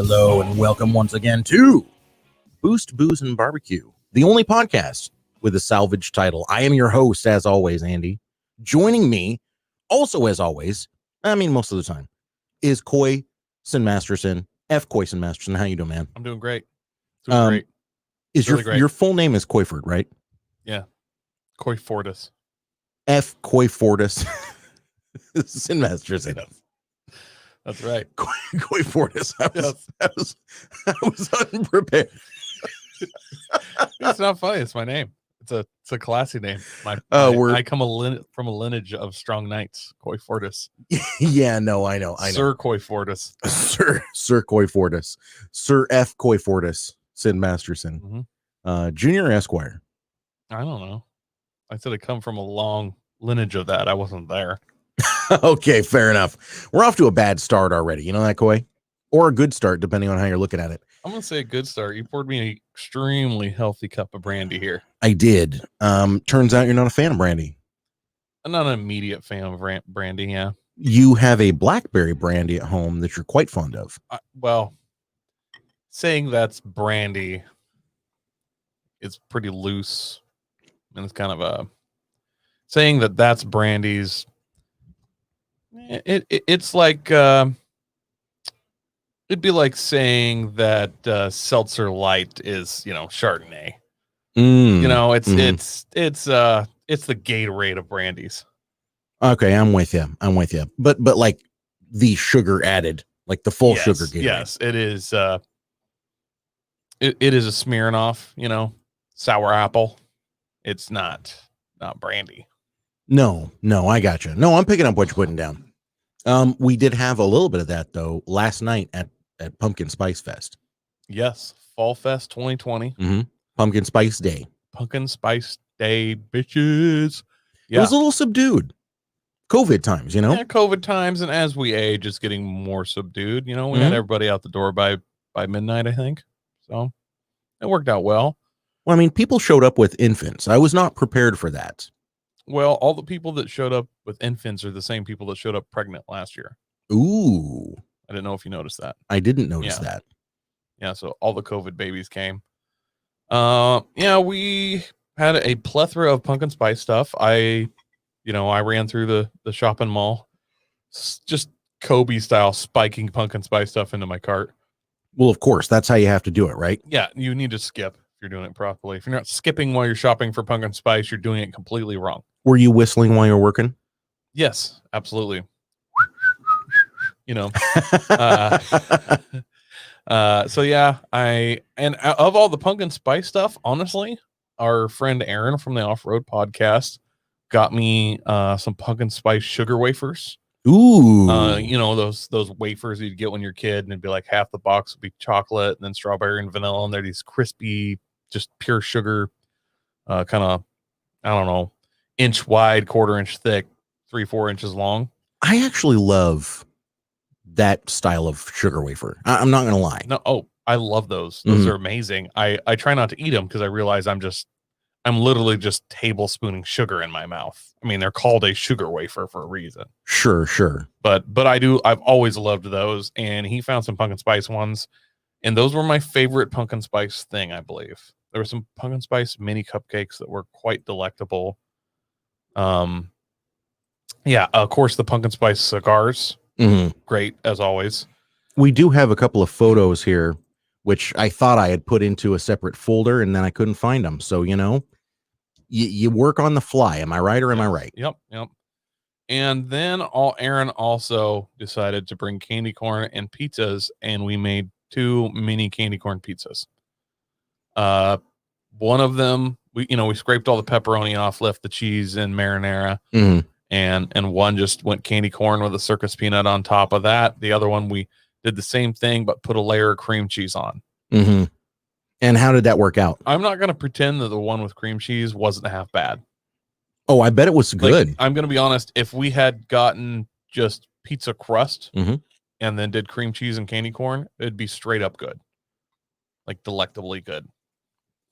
Hello, and welcome once again to Boost, Booze, and Barbecue, the only podcast with a salvage title. I am your host, as always, Andy. Joining me, also as always, most of the time, is Coy Masterson. F. Coyson Masterson. How you doing, man? I'm doing great. Great. Is really your full name is Coyford, right? Yeah. Coy Fortis. F. Coy Fortis. Sin Masterson. That's right. Coy Fortis. I was unprepared. It's not funny. It's my name. It's a classy name. I come from a lineage of strong knights. Coy Fortis. Yeah, no, I know. Sir Coy Fortis. Sir Coy Fortis. Sir F. Coy Fortis. Sin Masterson. Junior Esquire. I don't know. I said I come from a long lineage of that. I wasn't there. Okay, fair enough. We're off to a bad start already. You know that, Coy? Or a good start, depending on how you're looking at it. I'm going to say a good start. You poured me an extremely healthy cup of brandy here. I did. Turns out you're not a fan of brandy. I'm not an immediate fan of brandy, yeah. You have a blackberry brandy at home that you're quite fond of. Well, saying that's brandy is pretty loose. And it's kind of a... Saying that that's brandy's... It's like... It'd be like saying that seltzer light is, Chardonnay. It's the Gatorade of brandies. Okay, I'm with you. But like the sugar added, like the full sugar Gatorade. Yes, it is. It is a Smirnoff, sour apple. It's not brandy. No, I got you. No, I'm picking up what you're putting down. We did have a little bit of that though last night at Pumpkin Spice Fest. Yes, Fall Fest 2020. Pumpkin Spice Day. Pumpkin Spice Day, bitches. Yeah. It was a little subdued. COVID times, Yeah, COVID times, and as we age, it's getting more subdued. We had everybody out the door by midnight, I think. So it worked out well. Well, people showed up with infants. I was not prepared for that. Well, all the people that showed up with infants are the same people that showed up pregnant last year. Ooh. I didn't know if you noticed that. I didn't notice that. Yeah, so all the COVID babies came. We had a plethora of pumpkin spice stuff. I ran through the shopping mall, just Kobe style, spiking pumpkin spice stuff into my cart. Well, of course, that's how you have to do it, right? Yeah, you need to skip if you're doing it properly. If you're not skipping while you're shopping for pumpkin spice, you're doing it completely wrong. Were you whistling while you're working? Yes, absolutely. Of all the pumpkin spice stuff, honestly, our friend Aaron from the Off-Road podcast got me some pumpkin spice sugar wafers. Ooh. Those wafers you'd get when you're a kid, and it'd be like half the box would be chocolate and then strawberry and vanilla, and they're these crispy, just pure sugar, kind of, I don't know, inch wide, 1/4 inch thick, 3-4 inches long. I actually love that style of sugar wafer. I'm not gonna lie. No, I love those. Those are amazing. I try not to eat them because I realize I'm literally just tablespooning sugar in my mouth. They're called a sugar wafer for a reason. Sure. But I've always loved those, and he found some pumpkin spice ones, and those were my favorite pumpkin spice thing, I believe. There were some pumpkin spice mini cupcakes that were quite delectable. Of course, the pumpkin spice cigars. Great as always. We do have a couple of photos here, which I thought I had put into a separate folder, and then I couldn't find them. So you work on the fly. Am I right or am I right? Yep. And then Aaron also decided to bring candy corn and pizzas, and we made 2 mini candy corn pizzas. One of them, we scraped all the pepperoni off, left the cheese and marinara. And one just went candy corn with a circus peanut on top of that. The other one, we did the same thing, but put a layer of cream cheese on. And how did that work out? I'm not going to pretend that the one with cream cheese wasn't half bad. Oh, I bet it was good. I'm going to be honest. If we had gotten just pizza crust and then did cream cheese and candy corn, it'd be straight up good. Like delectably good.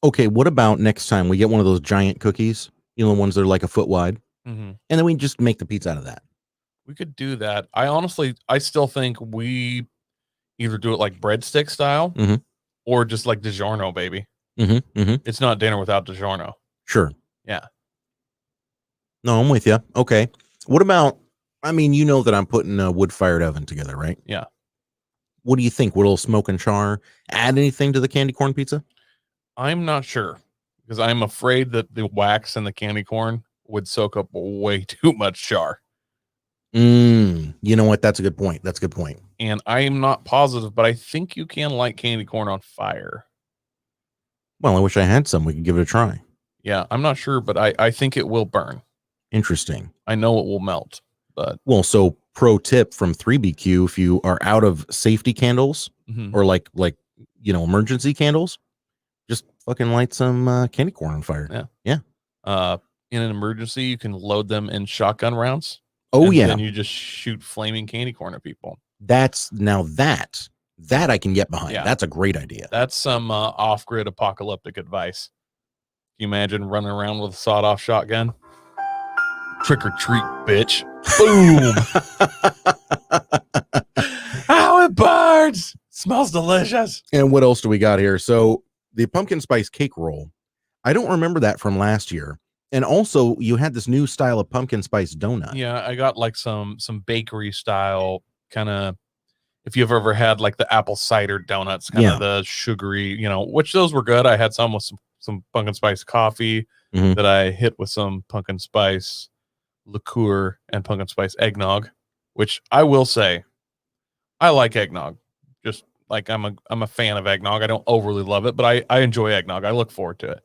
Okay, what about next time we get one of those giant cookies? The ones that are like a foot wide? And then we just make the pizza out of that. We could do that. I still think we either do it like breadstick style or just like DiGiorno, baby. It's not dinner without DiGiorno. Sure. Yeah. No, I'm with you. Okay. What about, I mean, you know that I'm putting a wood-fired oven together, right? Yeah. What do you think? Will Smoke and Char add anything to the candy corn pizza? I'm not sure because I'm afraid that the wax and the candy corn would soak up way too much char. You know what? That's a good point. And I am not positive, but I think you can light candy corn on fire. Well, I wish I had some. We could give it a try. Yeah, I'm not sure, but I think it will burn. Interesting. I know it will melt, but well, so pro tip from 3BQ, if you are out of safety candles or like emergency candles, just fucking light some candy corn on fire. Yeah. In an emergency, you can load them in shotgun rounds. Oh yeah. Then you just shoot flaming candy corn at people. That I can get behind. Yeah. That's a great idea. That's some off-grid apocalyptic advice. Can you imagine running around with a sawed-off shotgun? Trick or treat, bitch. Boom. Oh, it burns. Smells delicious. And what else do we got here? So the pumpkin spice cake roll. I don't remember that from last year. And also you had this new style of pumpkin spice donut. Yeah, I got like some bakery style kind of, if you've ever had like the apple cider donuts, kind of the sugary, which those were good. I had some with some pumpkin spice coffee that I hit with some pumpkin spice liqueur and pumpkin spice eggnog, which I will say I like eggnog. Just like I'm a fan of eggnog. I don't overly love it, but I enjoy eggnog. I look forward to it.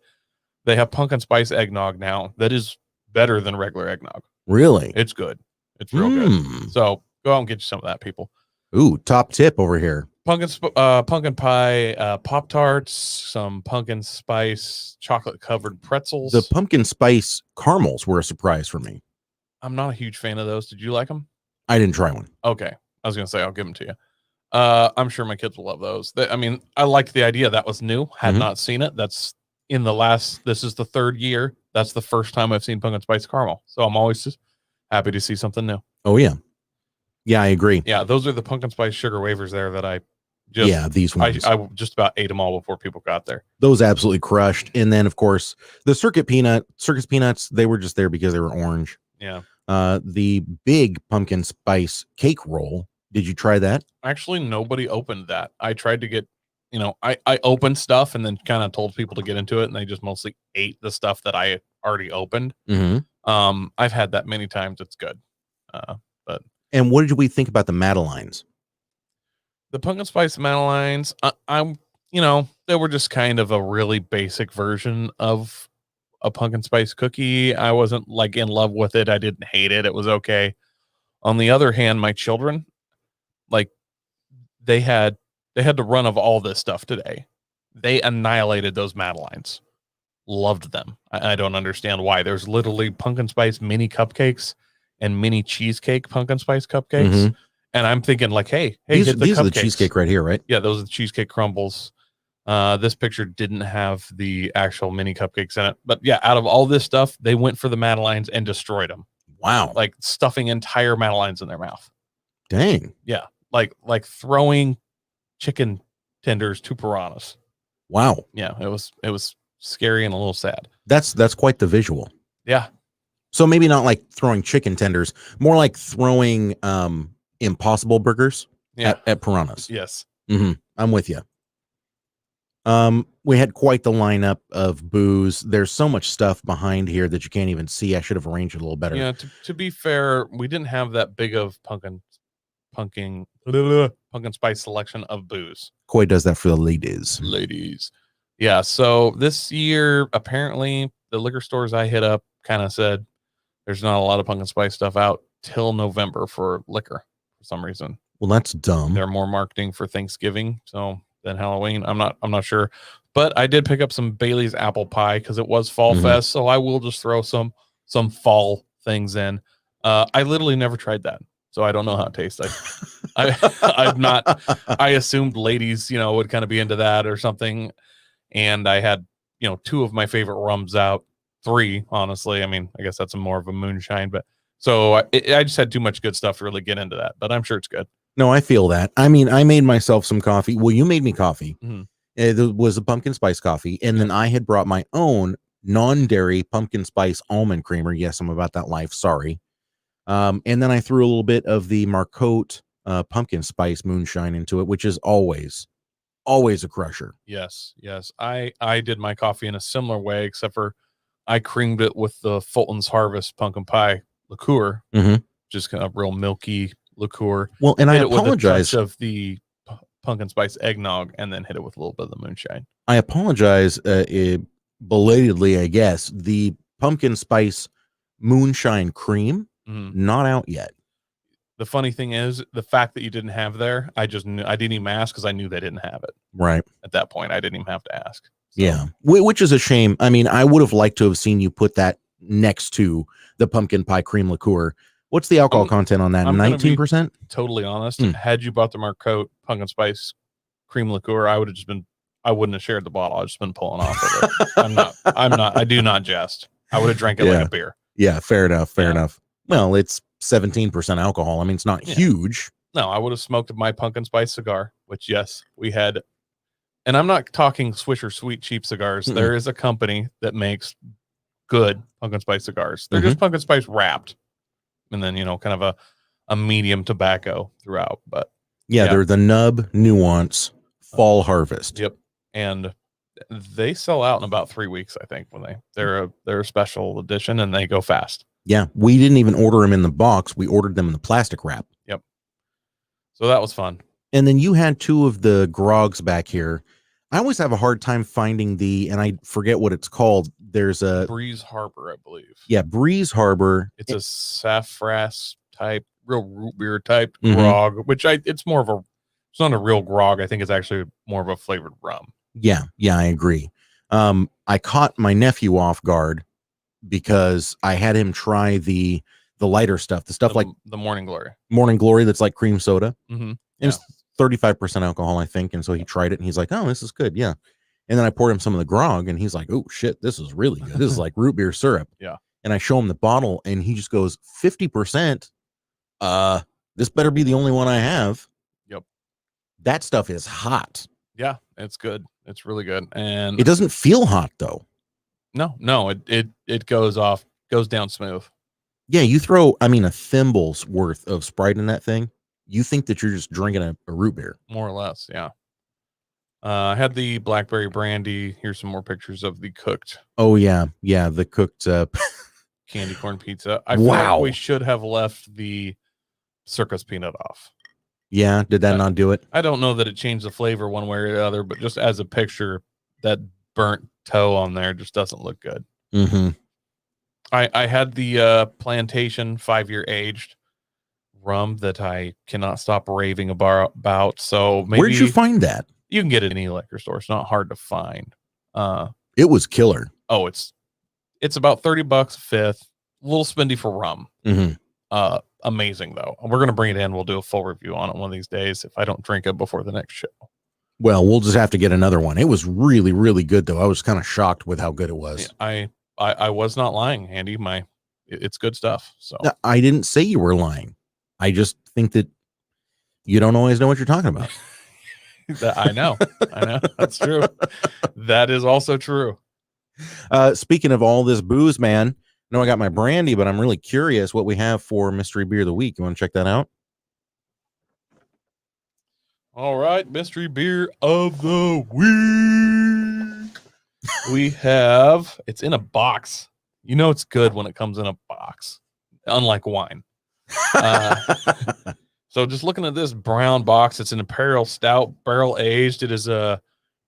They have pumpkin spice eggnog now that is better than regular eggnog. Really? It's good. It's real good. So go out and get you some of that, people. Ooh, top tip over here. Pumpkin pie, Pop-Tarts, some pumpkin spice chocolate covered pretzels. The pumpkin spice caramels were a surprise for me. I'm not a huge fan of those. Did you like them? I didn't try one. Okay. I was going to say, I'll give them to you. I'm sure my kids will love those. I liked the idea. That was new. Had not seen it. That's this is the third year. That's the first time I've seen pumpkin spice caramel. So I'm always just happy to see something new. Oh, yeah. Yeah, I agree. Yeah, those are the pumpkin spice sugar wafers there that I these ones. I just about ate them all before people got there. Those absolutely crushed. And then, of course, the circus peanuts, they were just there because they were orange. Yeah. The big pumpkin spice cake roll. Did you try that? Actually, nobody opened that. I tried to get, I opened stuff and then kind of told people to get into it, and they just mostly ate the stuff that I already opened. I've had that many times. It's good. And what did we think about the Madeleines? The pumpkin spice Madeleines, they were just kind of a really basic version of a pumpkin spice cookie. I wasn't like in love with it. I didn't hate it. It was okay. On the other hand, my children, like they had the run of all this stuff today. They annihilated those Madeleines. Loved them. I don't understand why. There's literally pumpkin spice mini cupcakes and mini cheesecake pumpkin spice cupcakes. And I'm thinking like, hey, these are the cheesecake right here, right? Yeah, those are the cheesecake crumbles. This picture didn't have the actual mini cupcakes in it. But yeah, out of all this stuff, they went for the Madeleines and destroyed them. Wow. Like stuffing entire Madeleines in their mouth. Dang. Yeah. Like throwing chicken tenders to piranhas. Wow. Yeah, it was scary and a little sad. That's quite the visual. Yeah. So maybe not like throwing chicken tenders, more like throwing Impossible burgers at piranhas. Yes. I'm with you. We had quite the lineup of booze. There's so much stuff behind here that you can't even see. I should have arranged it a little better. Yeah, to be fair, we didn't have that big of pumpkin spice selection of booze. Coy does that for the ladies. Yeah, so this year, apparently, the liquor stores I hit up kind of said there's not a lot of pumpkin spice stuff out till November for liquor for some reason. Well, that's dumb. They're more marketing for Thanksgiving than Halloween. I'm not sure. But I did pick up some Bailey's apple pie because it was Fall Fest, so I will just throw some fall things in. I literally never tried that, so I don't know how it tastes. I assumed ladies, would kind of be into that or something. And I had, 2 of my favorite rums out, 3, honestly. I mean, I guess that's more of a moonshine, but so I just had too much good stuff to really get into that, but I'm sure it's good. No, I feel that. I mean, I made myself some coffee. Well, you made me coffee. Mm-hmm. It was a pumpkin spice coffee. And then I had brought my own non-dairy pumpkin spice almond creamer. Yes, I'm about that life. Sorry. And then I threw a little bit of the Marcotte pumpkin spice moonshine into it, which is always a crusher. Yes. I did my coffee in a similar way, except for I creamed it with the Fulton's Harvest pumpkin pie liqueur, just kind of real milky liqueur. Well, and I hit it apologize with a touch of the pumpkin spice eggnog, and then hit it with a little bit of the moonshine. I apologize, belatedly, I guess. The pumpkin spice moonshine cream, not out yet. The funny thing is, the fact that you didn't have there, I just knew, I didn't even ask because I knew they didn't have it. Right. At that point, I didn't even have to ask. So. Yeah, which is a shame. I mean, I would have liked to have seen you put that next to the pumpkin pie cream liqueur. What's the alcohol content on that? 19%? Totally honest. Had you bought the Marcotte pumpkin spice cream liqueur, I wouldn't have shared the bottle. I've just been pulling off of it. I do not jest. I would have drank it like a beer. Yeah, fair enough. Well, it's 17% alcohol. I mean, it's not huge. No, I would have smoked my pumpkin spice cigar, which, yes, we had. And I'm not talking Swisher Sweet cheap cigars. There is a company that makes good pumpkin spice cigars. They're just pumpkin spice wrapped. And then, kind of a medium tobacco throughout. But yeah, they're the Nub Nuance Fall Harvest. Yep. And they sell out in about 3 weeks, I think, when they're a special edition, and they go fast. Yeah, we didn't even order them in the box. We ordered them in the plastic wrap. Yep. So that was fun. And then you had two of the grogs back here. I always have a hard time finding and I forget what it's called. There's a Breeze Harbor, I believe. Yeah, Breeze Harbor. It's a saffras type, real root beer type grog, which it's not a real grog. I think it's actually more of a flavored rum. Yeah, I agree. I caught my nephew off guard because I had him try the lighter stuff, the stuff like the Morning Glory that's like cream soda. It's 35% alcohol, I think. And so he tried it and he's like, oh, this is good. Yeah. And then I poured him some of the grog and he's like, oh shit, this is really good. This is like root beer syrup. Yeah. And I show him the bottle and he just goes, 50%. This better be the only one I have. Yep. That stuff is hot. Yeah, it's good. It's really good. And it doesn't feel hot though. No, it goes down smooth. Yeah, you throw, a thimble's worth of Sprite in that thing. You think that you're just drinking a root beer. More or less, yeah. I had the blackberry brandy. Here's some more pictures of the cooked. Oh, yeah. Yeah, the cooked candy corn pizza. I feel like we should have left the circus peanut off. Yeah, did that not do it? I don't know that it changed the flavor one way or the other, but just as a picture, that burnt toe on there just doesn't look good. I had the plantation 5-year aged rum that I cannot stop raving about. So maybe where'd you find that? You can get it in any liquor store. It's not hard to find. It was killer. Oh, it's about $30 a fifth. A little spendy for rum. Amazing though. We're gonna bring it in. We'll do a full review on it one of these days if I don't drink it before the next show. Well, we'll just have to get another one. It was really, really good though. I was kind of shocked with how good it was. Yeah, I was not lying, Andy. It's good stuff. So no, I didn't say you were lying. I just think that you don't always know what you're talking about. I know. That's true. That is also true. Speaking of all this booze, man, I know I got my brandy, but I'm really curious what we have for mystery beer of the week. You want to check that out? All right, mystery beer of the week. We have, it's in a box. You know it's good when it comes in a box, unlike wine. So just looking at this brown box, it's an Imperial Stout, barrel aged. It is a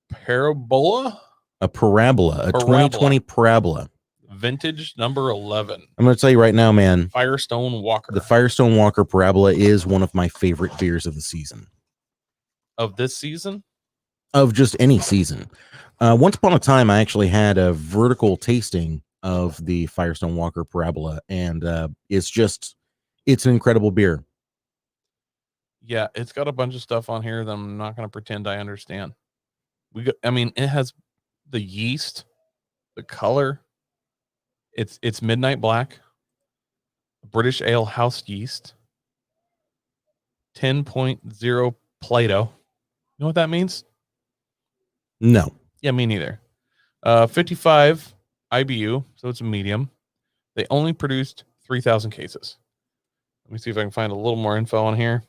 Parabola? A 2020 Parabola. Vintage number 11. I'm going to tell you right now, man. Firestone Walker. The Firestone Walker Parabola is one of my favorite beers of the season. Of this season? Of just any season. Once upon a time, I actually had a vertical tasting of the Firestone Walker Parabola, and it's an incredible beer. Yeah, it's got a bunch of stuff on here that I'm not going to pretend I understand. It has the yeast, the color. It's midnight black, British ale house yeast, 10.0 Play-Doh. You know what that means? No. Yeah, me neither. 55 IBU, so it's a medium. They only produced 3,000 cases. Let me see if I can find a little more info on here,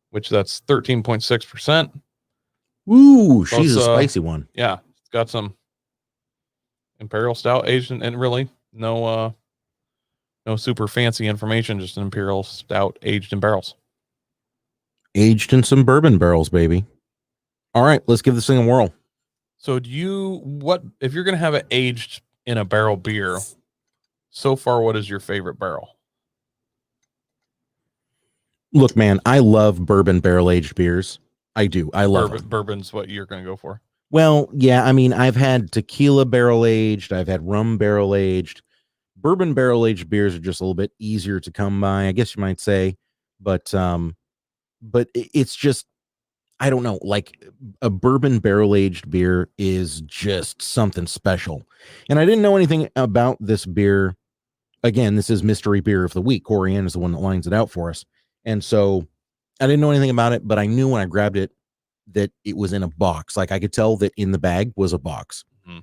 which that's 13.6%. Ooh, she's a spicy one. Yeah, it's got some Imperial Stout aged, and really no super fancy information, just an Imperial Stout aged in barrels. Aged in some bourbon barrels, baby. All right, let's give this thing a whirl. So what if you're going to have it aged in a barrel beer, so far, what is your favorite barrel? Look, man, I love bourbon barrel aged beers. I do. I love them. Bourbon's what you're going to go for. Well, yeah, I mean, I've had tequila barrel aged, I've had rum barrel aged. Bourbon barrel aged beers are just a little bit easier to come by, I guess you might say. But it's just, I don't know, like a bourbon barrel aged beer is just something special. And I didn't know anything about this beer. Again, this is mystery beer of the week. Corey Ann is the one that lines it out for us. And so I didn't know anything about it, but I knew when I grabbed it that it was in a box. Like I could tell that in the bag was a box. Mm-hmm.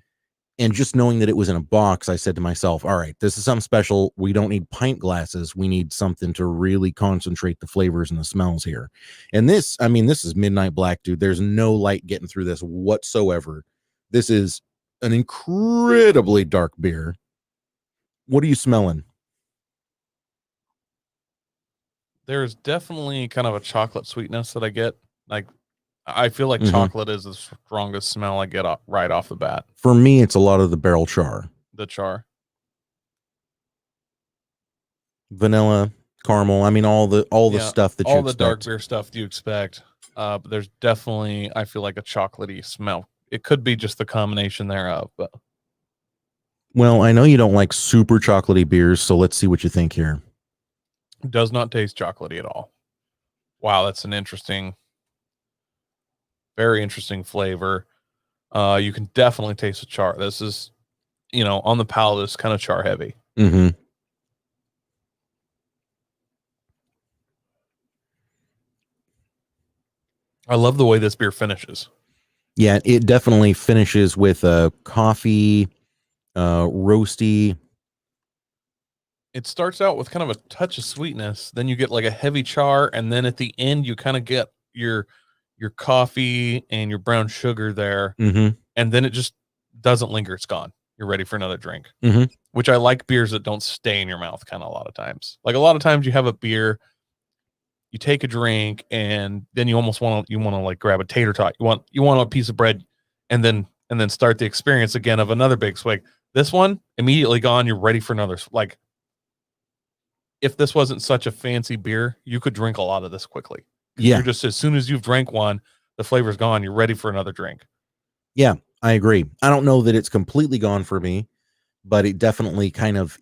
And just knowing that it was in a box, I said to myself, all right, this is something special. We don't need pint glasses. We need something to really concentrate the flavors and the smells here. And this, I mean, this is Midnight Black, dude. There's no light getting through this whatsoever. This is an incredibly dark beer. What are you smelling? There's definitely kind of a chocolate sweetness that I get. Like, I feel like chocolate is the strongest smell I get right off the bat. For me, it's a lot of the barrel char. The char. Vanilla, caramel. I mean, all the stuff that you expect. All the dark beer stuff you expect. But there's definitely, I feel like, a chocolatey smell. It could be just the combination thereof, but. Well, I know you don't like super chocolatey beers, so let's see what you think here. Does not taste chocolatey at all. Wow, that's an interesting, very interesting flavor. You can definitely taste the char. This is, on the palate, it's kind of char heavy. Mm-hmm. I love the way this beer finishes. Yeah, it definitely finishes with a coffee, roasty. It starts out with kind of a touch of sweetness, then you get like a heavy char, and then at the end you kind of get your coffee and your brown sugar there, and then it just doesn't linger. It's gone. You're ready for another drink, which I like beers that don't stay in your mouth kind of a lot of times. Like a lot of times you have a beer, you take a drink, and then you almost want to like grab a tater tot. You want a piece of bread, and then start the experience again of another big swig. This one, immediately gone. You're ready for another. Like, if this wasn't such a fancy beer, you could drink a lot of this quickly. Yeah. You're just, as soon as you've drank one, the flavor's gone. You're ready for another drink. Yeah, I agree. I don't know that it's completely gone for me, but it definitely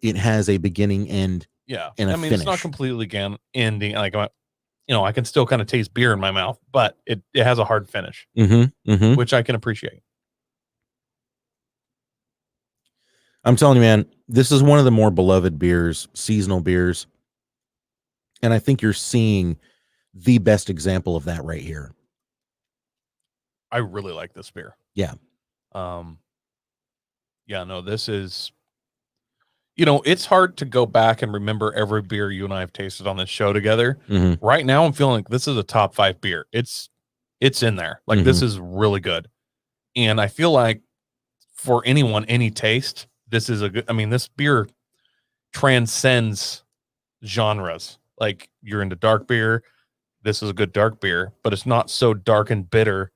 it has a beginning, end, and a finish. It's not completely ending. Like, I can still kind of taste beer in my mouth, but it has a hard finish, which I can appreciate. I'm telling you, man, this is one of the more beloved beers, seasonal beers. And I think you're seeing the best example of that right here. I really like this beer. Yeah. This is, it's hard to go back and remember every beer you and I have tasted on this show together. Right now, I'm feeling like this is a top 5 beer. It's in there. Like, this is really good. And I feel like for anyone, any taste, this is a good, this beer transcends genres. Like, you're into dark beer, this is a good dark beer, but it's not so dark and bitter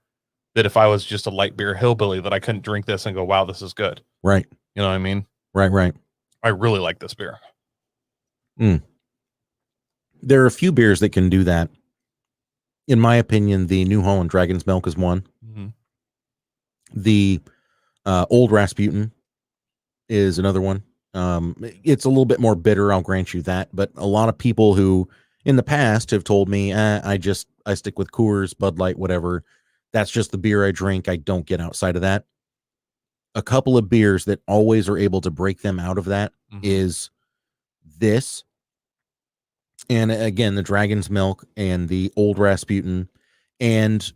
that if I was just a light beer hillbilly that I couldn't drink this and go, wow, this is good. Right. You know what I mean? Right. I really like this beer. There are a few beers that can do that. In my opinion, the New Holland Dragon's Milk is one. The Old Rasputin is another one. It's a little bit more bitter, I'll grant you that, but a lot of people who in the past have told me, I stick with Coors, Bud Light, whatever. That's just the beer I drink. I don't get outside of that. A couple of beers that always are able to break them out of that is this And again, the Dragon's Milk and the Old Rasputin. And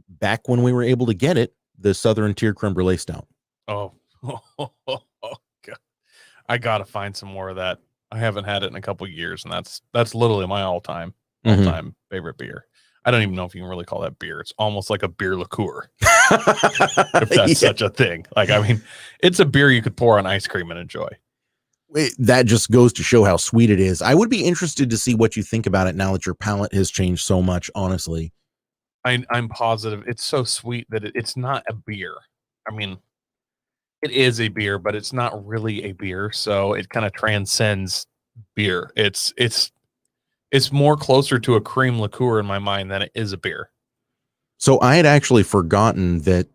back when we were able to get it, the Southern Tier Creme Brulee Stout. Oh, God. I got to find some more of that. I haven't had it in a couple of years, and that's literally my all-time favorite beer. I don't even know if you can really call that beer. It's almost like a beer liqueur, if that's such a thing. Like, I mean, it's a beer you could pour on ice cream and enjoy. That just goes to show how sweet it is. I would be interested to see what you think about it now that your palate has changed so much, honestly. I'm positive it's so sweet that it's not a beer. I mean, it is a beer, but it's not really a beer, so it kind of transcends beer. It's more closer to a cream liqueur in my mind than it is a beer. So I had actually forgotten that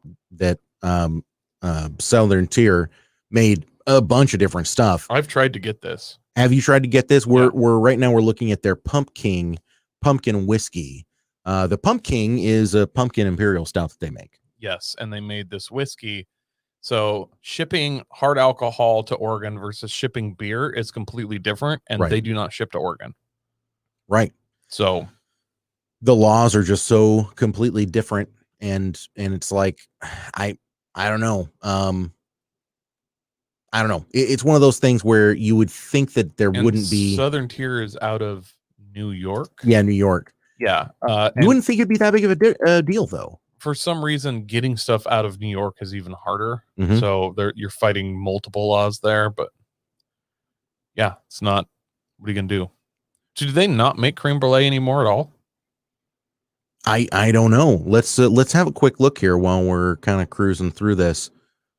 Southern Tier made a bunch of different stuff. I've tried to get this. Have you tried to get this? We're right now we're looking at their pumpkin whiskey. The Pumpkin is a pumpkin imperial stout that they make. Yes, and they made this whiskey. So shipping hard alcohol to Oregon versus shipping beer is completely different, and they do not ship to Oregon. Right. So the laws are just so completely different, and it's like I don't know. I don't know. It's one of those things where you would think that there wouldn't be. Southern Tier is out of New York. Yeah, New York. Yeah. You wouldn't think it'd be that big of a deal, though. For some reason, getting stuff out of New York is even harder. So you're fighting multiple laws there. But yeah, it's not. What are you gonna do? So do they not make creme brulee anymore at all? I don't know. Let's have a quick look here while we're kind of cruising through this.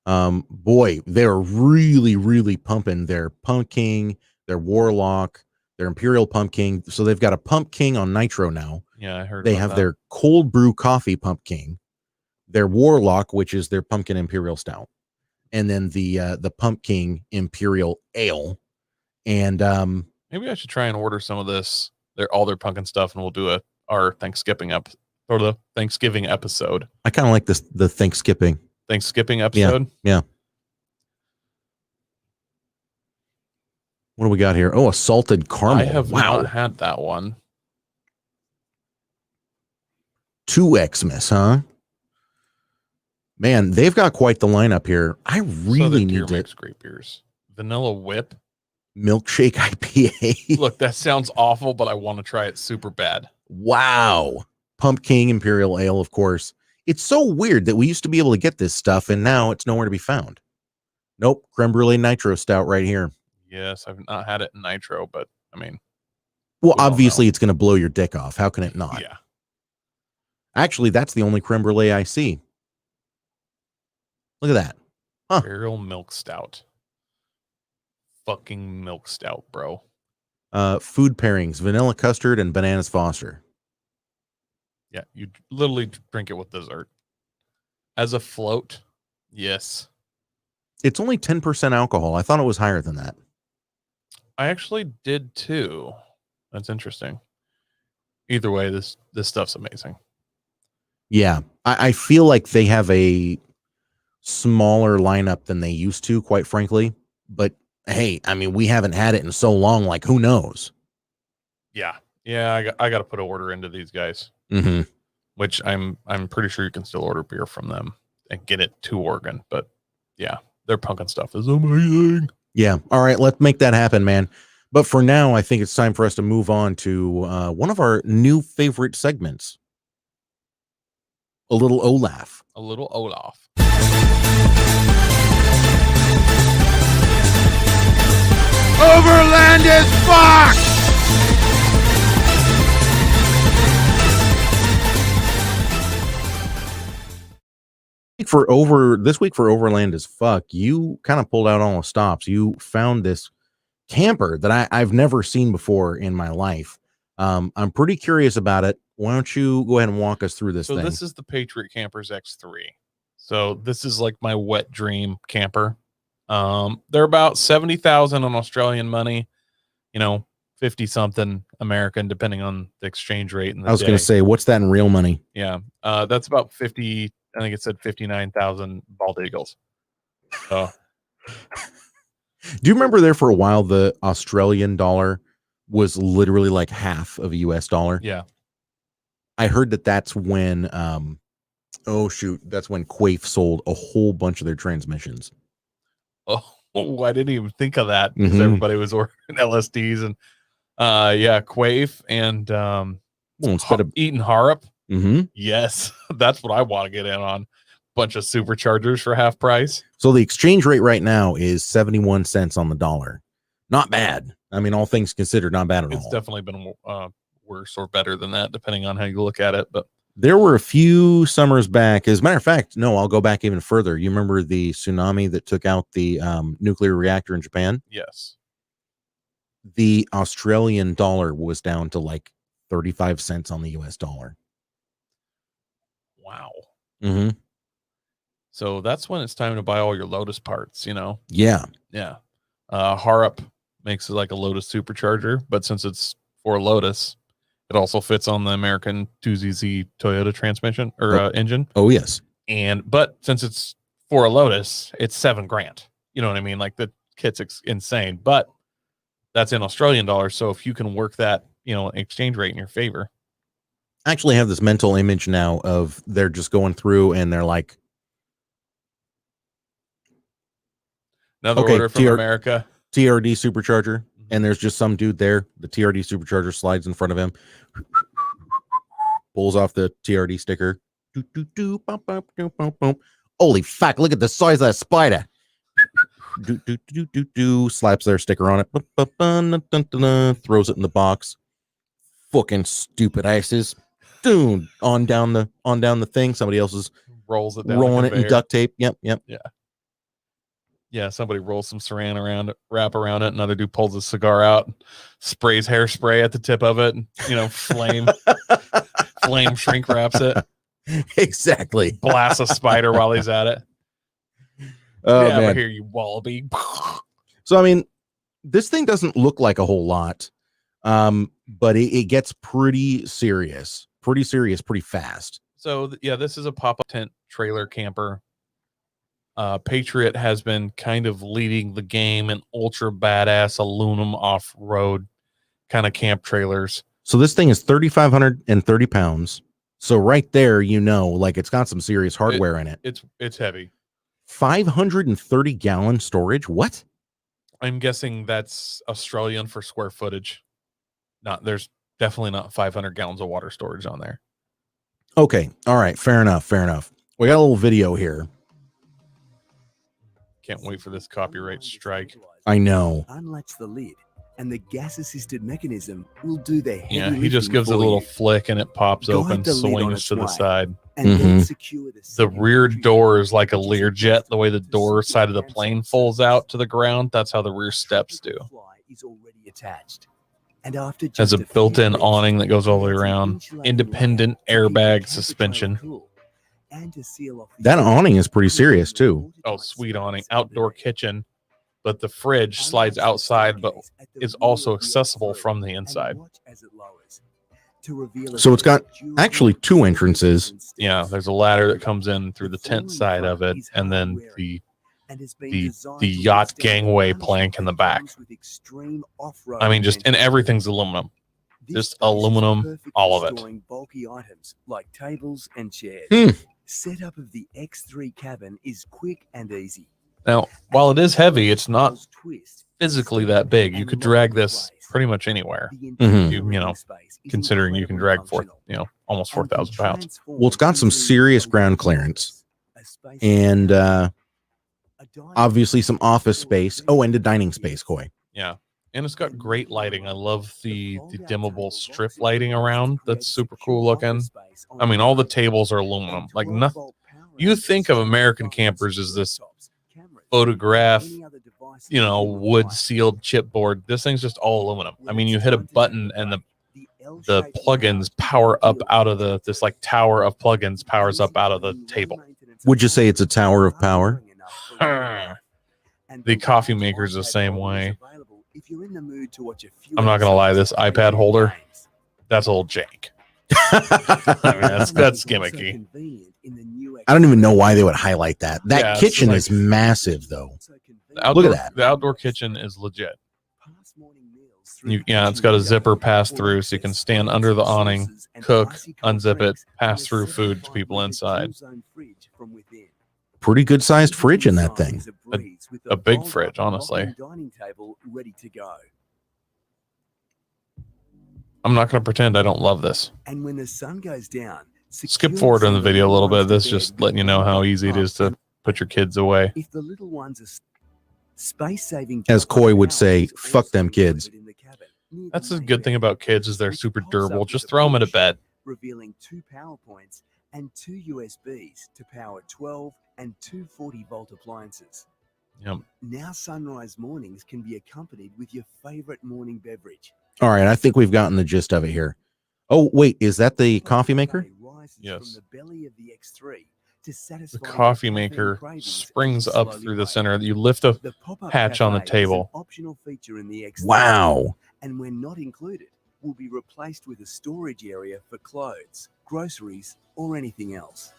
Boy, they're really pumping their Pumpkin, their Warlock, their Imperial Pumpkin. So they've got a Pumpkin on nitro now. Yeah, I heard they have their cold brew coffee Pumpkin, their Warlock, which is their Pumpkin Imperial Stout, and then the Pumpkin Imperial Ale. And maybe I should try and order some of this. All their pumpkin stuff, and we'll do our Thanksgiving the Thanksgiving episode. I kind of like the Thanksgiving episode. Yeah. What do we got here? Oh, a salted caramel. I have not had that one. 2 Xmas, huh? Man, they've got quite the lineup here. I really need to makes great beers. Vanilla Whip, Milkshake IPA. Look, that sounds awful, but I want to try it super bad. Wow. Pumpkin Imperial Ale, of course. It's so weird that we used to be able to get this stuff, and now it's nowhere to be found. Nope, creme brulee nitro stout right here. Yes, I've not had it in nitro, but I mean, well, obviously it's going to blow your dick off. How can it not? Yeah. Actually, that's the only creme brulee I see. Look at that. Huh. Imperial milk stout. Fucking milk stout, bro. Food pairings: vanilla custard and bananas Foster. Yeah, you literally drink it with dessert. As a float, yes. It's only 10% alcohol. I thought it was higher than that. I actually did too. That's interesting. Either way, this stuff's amazing. Yeah, I feel like they have a smaller lineup than they used to, quite frankly. But hey, I mean, we haven't had it in so long. Like, who knows? Yeah, I got to put an order into these guys. Which I'm pretty sure you can still order beer from them and get it to Oregon. But yeah, their pumpkin stuff is amazing. Yeah. All right, let's make that happen, man. But for now, I think it's time for us to move on to one of our new favorite segments. A little Olaf. A little Olaf. Overland as F. This week for Overland as Fuck, you kind of pulled out all the stops. You found this camper that I've never seen before in my life. I'm pretty curious about it. Why don't you go ahead and walk us through this thing? So this is the Patriot Campers X3. So this is like my wet dream camper. They're about 70,000 on Australian money, 50 something American, depending on the exchange rate. I was going to say, what's that in real money? Yeah. That's about 50. I think it said 59,000 bald eagles. So do you remember there for a while, the Australian dollar was literally like half of a US dollar. Yeah. I heard that that's when, that's when Quaife sold a whole bunch of their transmissions. Oh, I didn't even think of that because everybody was ordering LSDs and, Quaife and, instead of eating Harrop. Yes, that's what I want to get in on. Bunch of superchargers for half price. So the exchange rate right now is 71 cents on the dollar. Not bad. I mean, all things considered, not bad at all. It's definitely been worse or better than that, depending on how you look at it. But there were a few summers back. As a matter of fact, no, I'll go back even further. You remember the tsunami that took out the nuclear reactor in Japan? Yes. The Australian dollar was down to like 35 cents on the US dollar. Wow. Mm-hmm. So that's when it's time to buy all your Lotus parts, you know? Yeah. Yeah. Harrop makes it like a Lotus supercharger, but since it's for Lotus, it also fits on the American 2ZZ Toyota transmission or engine. Oh, yes. But since it's for a Lotus, it's $7,000. You know what I mean? Like the kit's insane, but that's in Australian dollars. So if you can work that, exchange rate in your favor. I actually have this mental image now of they're just going through and they're like, another order from America. TRD supercharger. And there's just some dude there. The TRD supercharger slides in front of him. Pulls off the TRD sticker. Holy fuck, look at the size of that spider. Slaps their sticker on it. Throws it in the box. Fucking stupid asses. Dude, on down the thing. Somebody else is rolling it in duct tape. Yep. Yeah, somebody rolls some saran wrap around it. Another dude pulls a cigar out, sprays hairspray at the tip of it, flame shrink wraps it. Exactly. Blasts a spider while he's at it. Oh, man. Here, you wallaby. So, I mean, this thing doesn't look like a whole lot, but it gets pretty serious, pretty fast. So, this is a pop-up tent trailer camper. Patriot has been kind of leading the game in ultra badass aluminum off-road kind of camp trailers. So this thing is 3,530 pounds. So right there, like it's got some serious hardware in it. It's heavy. 530 gallon storage. What? I'm guessing that's Australian for square footage. There's definitely not 500 gallons of water storage on there. Okay. All right. Fair enough. We got a little video here. Can't wait for this copyright strike. I know. Unlatch the lid, and the gas-assisted mechanism will do the heavy lifting. He just gives it a little flick, and it pops open, swings to the side. And then secure the rear door is like a Learjet. The way the door side of the plane folds out to the ground, that's how the rear steps do. Is already attached. And after has a built-in awning that goes all the way around. Independent airbag suspension. That awning is pretty serious too. Oh, sweet awning. Outdoor kitchen, but the fridge slides outside, but is also accessible from the inside. So it's got actually two entrances. Yeah, there's a ladder that comes in through the tent side of it, and then the yacht gangway plank in the back. I mean, and everything's aluminum. Just aluminum, all of it. Bulky items like tables and chairs. Setup of the X3 cabin is quick and easy. Now, while it is heavy, it's not physically that big. You could drag this pretty much anywhere. Considering you can drag almost 4,000 pounds. Well, it's got some serious ground clearance, and obviously some office space. Oh, and a dining space, Coy. Yeah. And it's got great lighting. I love the dimmable strip lighting around. That's super cool looking. I mean, all the tables are aluminum. Like nothing. You think of American campers as this photograph, wood sealed chipboard. This thing's just all aluminum. I mean, you hit a button and the plugins power up out of this like tower of plugins powers up out of the table. Would you say it's a tower of power? The coffee maker's the same way. I'm not gonna lie, this iPad holder, that's a little jank. I mean, that's gimmicky. I don't even know why they would highlight that. That kitchen is massive, though. Look at that. The outdoor kitchen is legit. It's got a zipper pass through, so you can stand under the awning, cook, unzip it, pass through food to people inside. Pretty good sized fridge in that thing. A big fridge, honestly. I'm not going to pretend I don't love this. And when the sun goes down, skip forward in the video a little bit. This is just letting you know how easy it is to put your kids away. If the little ones are space-saving, as Coy would say, fuck them kids. That's the good thing about kids is they're super durable. Just throw them in a bed. Revealing 2 power points and 2 USBs to power 12 and 240-volt appliances. Yep. Now sunrise mornings can be accompanied with your favorite morning beverage. All right, I think we've gotten the gist of it here. Oh, wait, is that the coffee maker? Yes. From the belly of the X3 to satisfy the coffee maker springs up through the center. You lift a hatch on the table. Optional feature in the X3. Wow. And when not included, will be replaced with a storage area for clothes, groceries, or anything else.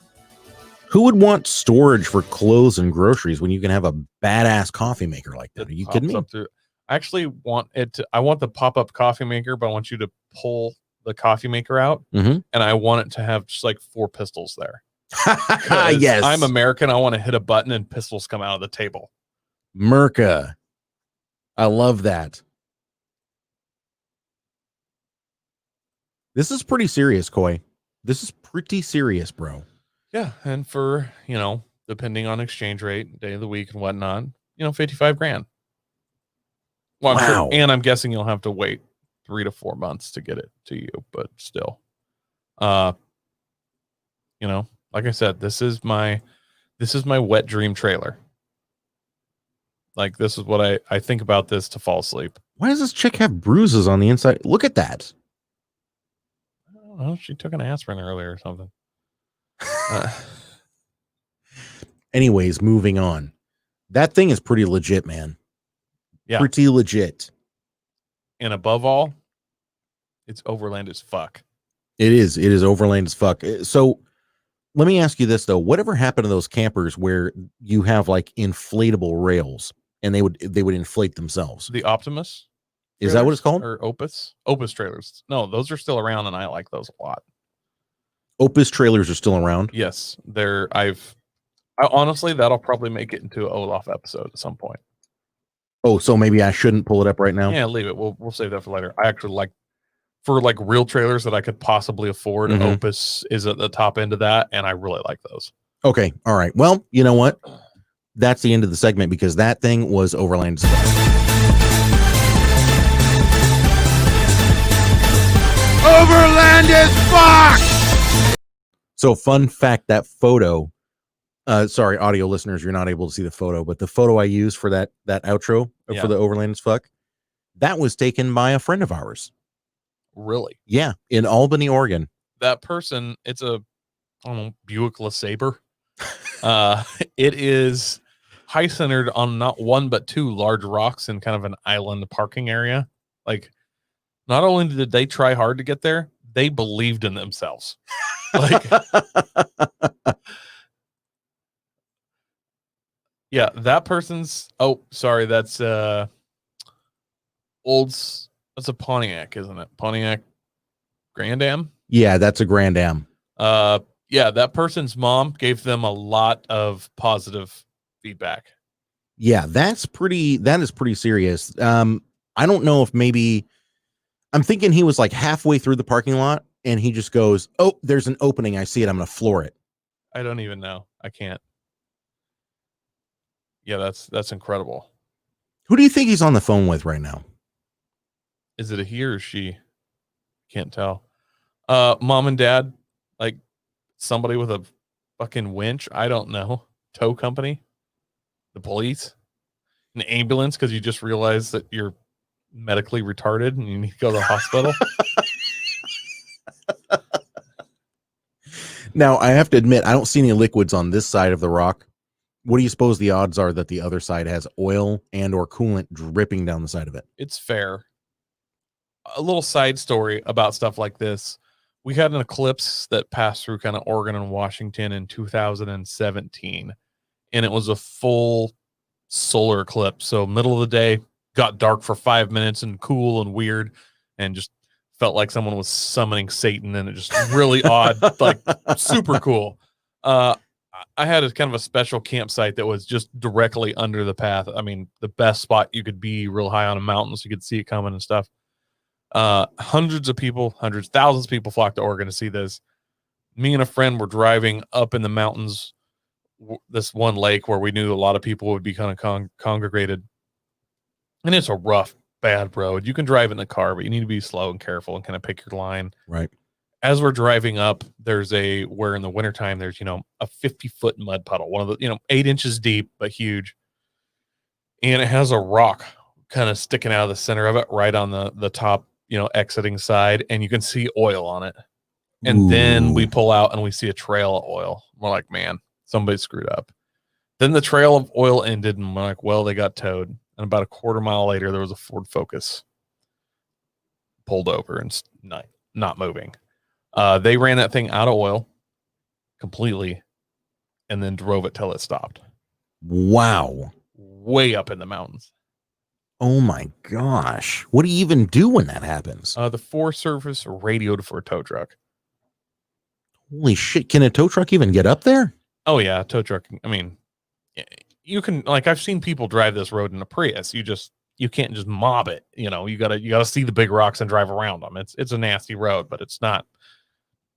Who would want storage for clothes and groceries when you can have a badass coffee maker like that? Are you kidding me? I actually want it to, I want the pop-up coffee maker, but I want you to pull the coffee maker out, and I want it to have just like 4 pistols there. Yes. I'm American. I want to hit a button and pistols come out of the table. Merca. I love that. This is pretty serious, Coy. This is pretty serious, bro. Yeah. And for, depending on exchange rate, day of the week and whatnot, 55 grand. Well, wow. Sure, and I'm guessing you'll have to wait 3 to 4 months to get it to you, but still, like I said, this is my wet dream trailer. Like, this is what I think about this to fall asleep. Why does this chick have bruises on the inside? Look at that. I don't know. She took an aspirin earlier or something. Anyways, moving on. That thing is pretty legit, man. Yeah. Pretty legit. And above all, it's Overland as fuck. It is Overland as fuck. So let me ask you this though. Whatever happened to those campers where you have like inflatable rails and they would inflate themselves? The Optimus? Is that what it's called? Or Opus? Opus trailers. No, those are still around and I like those a lot. Opus trailers are still around? Yes. I honestly, that'll probably make it into an Olaf episode at some point. Oh, so maybe I shouldn't pull it up right now? Yeah, leave it. We'll save that for later. I actually like, for like real trailers that I could possibly afford, Opus is at the top end of that, and I really like those. Okay, all right. Well, you know what? That's the end of the segment because that thing was Overland. Overland as fuck! So fun fact, that photo, sorry, audio listeners, you're not able to see the photo, but the photo I used for that outro for the Overland as fuck, that was taken by a friend of ours. Really? Yeah, in Albany, Oregon. That person, it's a Buick LeSabre. It is high centered on not one but 2 large rocks in kind of an island parking area. Like, not only did they try hard to get there, they believed in themselves. Like, yeah, that person's. Oh, sorry, that's that's a Pontiac, isn't it? Pontiac Grand Am? Yeah, that's a Grand Am. Yeah, that person's mom gave them a lot of positive feedback. Yeah, that is pretty serious. I don't know if maybe I'm thinking he was like halfway through the parking lot and he just goes, "Oh, there's an opening. I see it. I'm going to floor it." I don't even know. I can't. Yeah, that's incredible. Who do you think he's on the phone with right now? Is it a he or she? Can't tell. Mom and dad, like somebody with a fucking winch. I don't know. Tow company, the police, an ambulance because you just realized that you're medically retarded and you need to go to the hospital. Now, I have to admit, I don't see any liquids on this side of the rock. What do you suppose the odds are that the other side has oil and or coolant dripping down the side of it? It's fair. A little side story about stuff like this. We had an eclipse that passed through kind of Oregon and Washington in 2017, and it was a full solar eclipse. So middle of the day, got dark for 5 minutes and cool and weird, and just felt like someone was summoning Satan, and it just really odd, like super cool. I had a kind of a special campsite that was just directly under the path. I mean, the best spot you could be, real high on a mountain, so you could see it coming and stuff. Hundreds of people, thousands of people flocked to Oregon to see this. Me and a friend were driving up in the mountains, this one lake where we knew a lot of people would be kind of congregated. And it's a rough, bad road. You can drive in the car, but you need to be slow and careful and kind of pick your line. Right. As we're driving up, where in the wintertime, there's, a 50-foot mud puddle, one of the, 8 inches deep, but huge. And it has a rock kind of sticking out of the center of it, right on the top, exiting side. And you can see oil on it. And then we pull out and we see a trail of oil. We're like, man, somebody screwed up. Then the trail of oil ended, and we're like, well, they got towed. And about a quarter mile later, there was a Ford Focus pulled over and not moving. They ran that thing out of oil completely and then drove it till it stopped. Wow. Way up in the mountains. Oh my gosh. What do you even do when that happens? The Forest Service radioed for a tow truck. Holy shit. Can a tow truck even get up there? Oh yeah. Tow truck. I mean, you can, like, I've seen people drive this road in a Prius. You can't just mob it. You gotta see the big rocks and drive around them. It's a nasty road, but it's not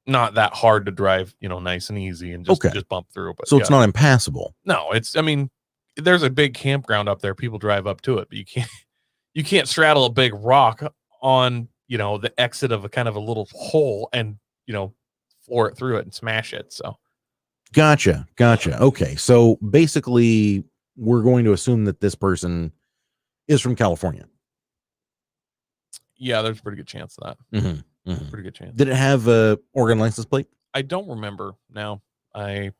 that hard to drive, nice and easy and just bump through. But so it's not impassable. No, there's a big campground up there. People drive up to it, but you can't straddle a big rock on, the exit of a kind of a little hole and, floor it through it and smash it. So. Gotcha. Okay. So basically we're going to assume that this person is from California. Yeah, there's a pretty good chance of that. Mm-hmm. Pretty good chance. Did it have a Oregon license plate? I don't remember now. I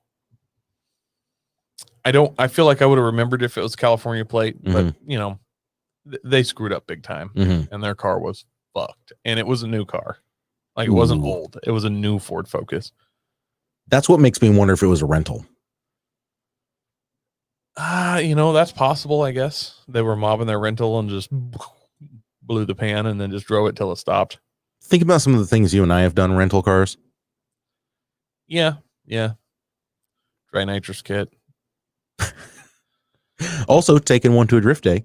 feel like I would have remembered if it was California plate, but they screwed up big time, and their car was fucked. And it was a new car. Like, it wasn't old. It was a new Ford Focus. That's what makes me wonder if it was a rental. That's possible, I guess. They were mobbing their rental and just blew the pan and then just drove it till it stopped. Think about some of the things you and I have done rental cars. Yeah. Dry nitrous kit. Also taking one to a drift day.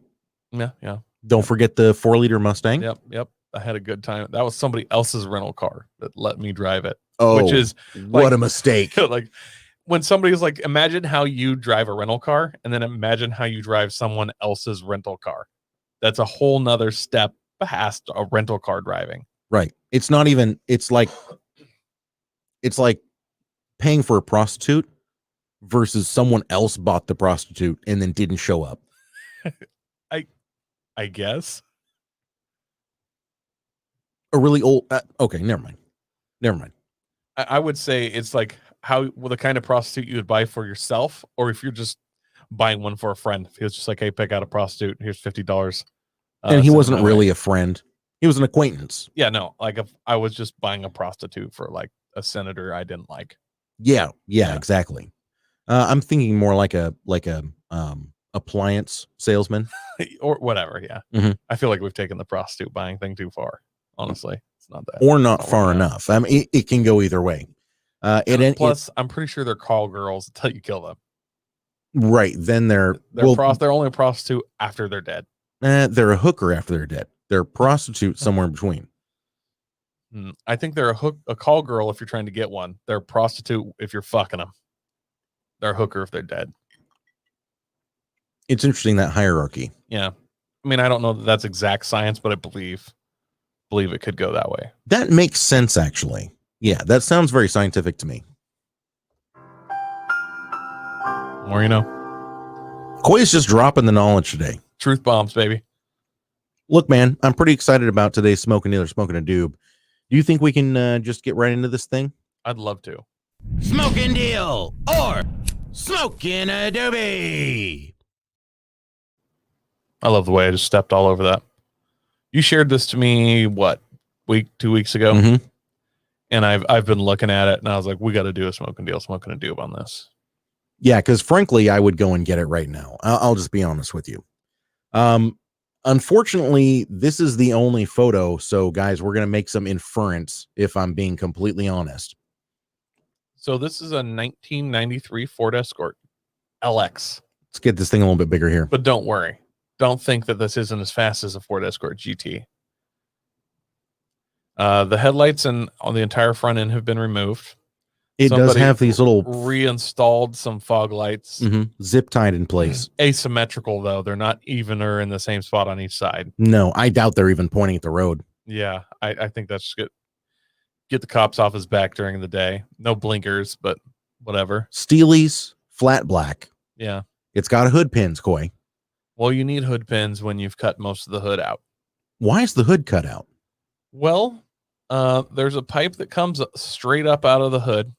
Yeah. Don't forget the 4-liter Mustang. Yep. I had a good time. That was somebody else's rental car that let me drive it. Oh, which is what a mistake. Like, when somebody's like, imagine how you drive a rental car and then imagine how you drive someone else's rental car. That's a whole nother step past a rental car driving. Right. It's not even, it's like paying for a prostitute versus someone else bought the prostitute and then didn't show up. I guess. A really old, okay, never mind. I would say it's like the kind of prostitute you would buy for yourself, or if you're just buying one for a friend. If he was just like, hey, pick out a prostitute, here's $50. And he wasn't really a friend. He was an acquaintance. Yeah, no, like if I was just buying a prostitute for like a senator I didn't like. Yeah, exactly. I'm thinking more like a appliance salesman or whatever. Yeah. Mm-hmm. I feel like we've taken the prostitute buying thing too far. Honestly, it's not that, or not far enough. I mean, it can go either way. Plus, I'm pretty sure they're call girls until you kill them. Right. Then they're only a prostitute after they're dead. They're a hooker after they're dead. They're a prostitute somewhere in between. I think they're a call girl if you're trying to get one. They're a prostitute if you're fucking them. They're a hooker if they're dead. It's interesting, that hierarchy. Yeah. I mean, I don't know that that's exact science, but I believe it could go that way. That makes sense, actually. Yeah, that sounds very scientific to me. More you know. Koi's just dropping the knowledge today. Truth bombs, baby. Look, man, I'm pretty excited about today's Smokin Deal or Smokin A Doobie. Do you think we can just get right into this thing? I'd love to. Smokin Deal or Smokin A Doobie. I love the way I just stepped all over that. You shared this to me, 2 weeks ago? Mm-hmm. And I've been looking at it, and I was like, we got to do a Smokin Deal, Smokin A Doobie on this. Yeah, because frankly, I would go and get it right now. I'll just be honest with you. Unfortunately, this is the only photo. So, guys, we're going to make some inference if I'm being completely honest. So this is a 1993 Ford Escort LX. Let's get this thing a little bit bigger here. But don't worry. Don't think that this isn't as fast as a Ford Escort GT. The headlights and on the entire front end have been removed. It does have these little reinstalled some fog lights, zip tied in place. Asymmetrical though, they're not even or in the same spot on each side. No, I doubt they're even pointing at the road. Yeah, I think that's good. Get the cops off his back during the day. No blinkers, but whatever. Steelies, flat black. Yeah, it's got a hood pins, Coy. Well, you need hood pins when you've cut most of the hood out. Why is the hood cut out? Well, there's a pipe that comes straight up out of the hood,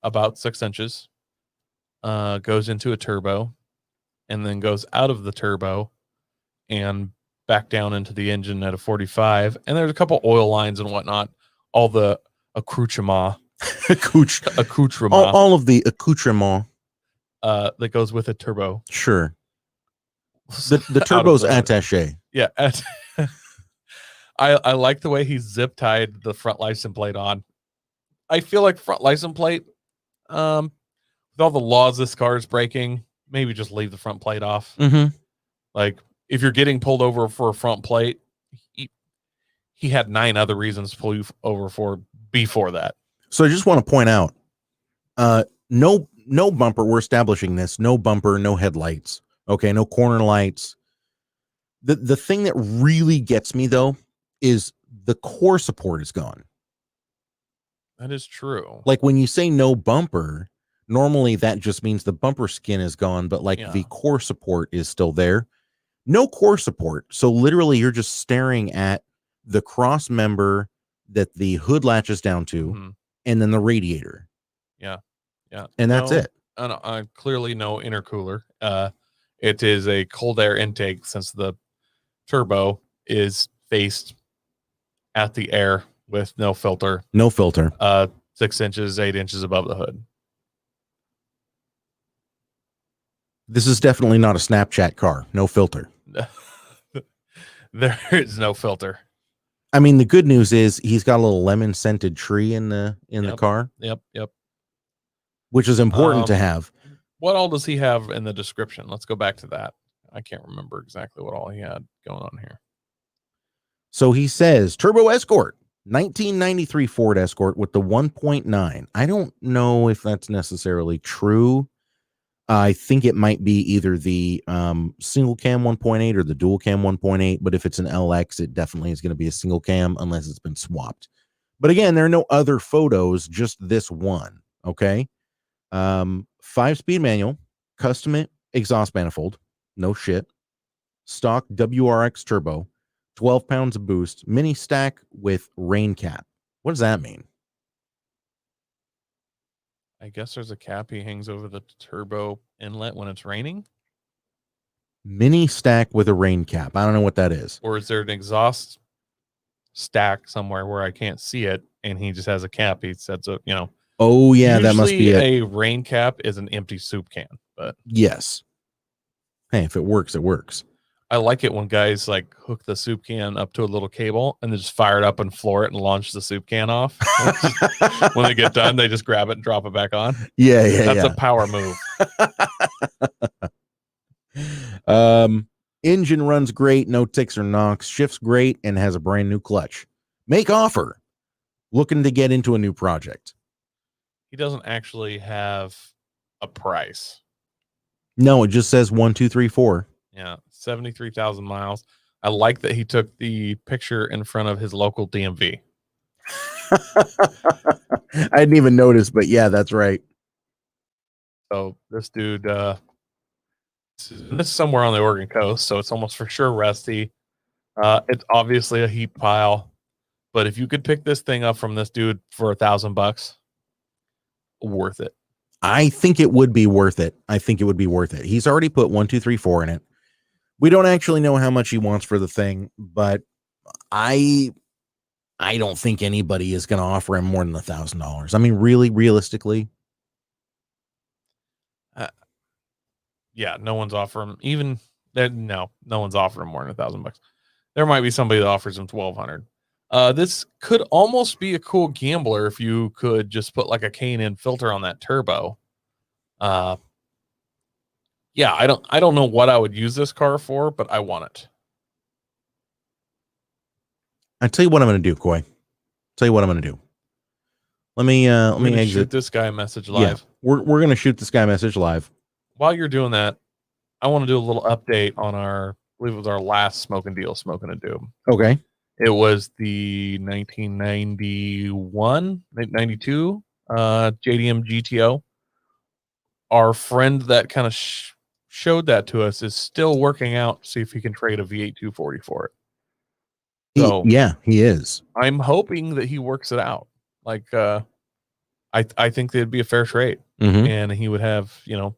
about 6 inches, goes into a turbo, and then goes out of the turbo and back down into the engine at a 45. And there's a couple oil lines and whatnot. All the accoutrement. All of the accoutrement. That goes with a turbo. Sure. The turbo's attaché. Yeah. I like the way he zip tied the front license plate on. I feel like front license plate, with all the laws this car is breaking, maybe just leave the front plate off. Like if you're getting pulled over for a front plate, he had 9 other reasons to pull you over for before that. So I just want to point out, no bumper. We're establishing this. No bumper, no headlights. Okay, no corner lights. The thing that really gets me though is the core support is gone. That is true. Like when you say no bumper, normally that just means the bumper skin is gone, but like the core support is still there. No core support. So literally you're just staring at the cross member that the hood latches down to and then the radiator. Yeah. And that's it. Clearly no intercooler. It is a cold air intake since the turbo is faced at the air with no filter. 6 inches, 8 inches above the hood. This is definitely not a Snapchat car. No filter. There is no filter. I mean, the good news is he's got a little lemon scented tree in the car. Yep. Which is important to have. What all does he have in the description? Let's go back to that. I can't remember exactly what all he had going on here. So he says Turbo Escort, 1993 Ford Escort with the 1.9. I don't know if that's necessarily true. I think it might be either the single cam 1.8 or the dual cam 1.8. But if it's an LX, it definitely is going to be a single cam unless it's been swapped. But again, there are no other photos, just this one. Okay. 5-speed manual, custom exhaust manifold. No shit. Stock WRX turbo, 12 pounds of boost, mini stack with rain cap. What does that mean? I guess there's a cap he hangs over the turbo inlet when it's raining. Mini stack with a rain cap. I don't know what that is. Or is there an exhaust stack somewhere where I can't see it and he just has a cap? He sets up, Oh yeah, that must be a rain cap is an empty soup can, but yes. Hey, if it works, it works. I like it when guys like hook the soup can up to a little cable and then just fire it up and floor it and launch the soup can off. When they get done, they just grab it and drop it back on. Yeah. That's a power move. Engine runs great, no ticks or knocks, shifts great, and has a brand new clutch. Make offer. Looking to get into a new project. He doesn't actually have a price. No, it just says 1, 2, 3, 4. Yeah, 73,000 miles. I like that he took the picture in front of his local DMV. I didn't even notice, but yeah, that's right. So this dude, this is somewhere on the Oregon coast, so it's almost for sure rusty. It's obviously a heap pile, but if you could pick this thing up from this dude for $1,000, worth it. I think it would be worth it. He's already put 1, 2, 3, 4 in it. We don't actually know how much he wants for the thing, but I don't think anybody is going to offer him more than $1,000. I mean, really, realistically. Yeah, no one's offering even no one's offering more than $1,000. there might be somebody that offers him 1,200. This could almost be a cool gambler if you could just put like a K&N filter on that turbo. Yeah, I don't know what I would use this car for, but I want it. I tell you what I'm going to do, Coy. Tell you what I'm going to do. Let me exit. Shoot this guy a message live. Yeah, we're going to shoot this guy a message live. While you're doing that, I want to do a little update on I believe it was our last Smokin Deal, Smokin A Doobie. Okay. It was the 1991, 92 JDM GTO. Our friend that kind of showed that to us is still working out to see if he can trade a V8 240 for it. So yeah, he is. I'm hoping that he works it out. Like, I think that'd be a fair trade, and he would have,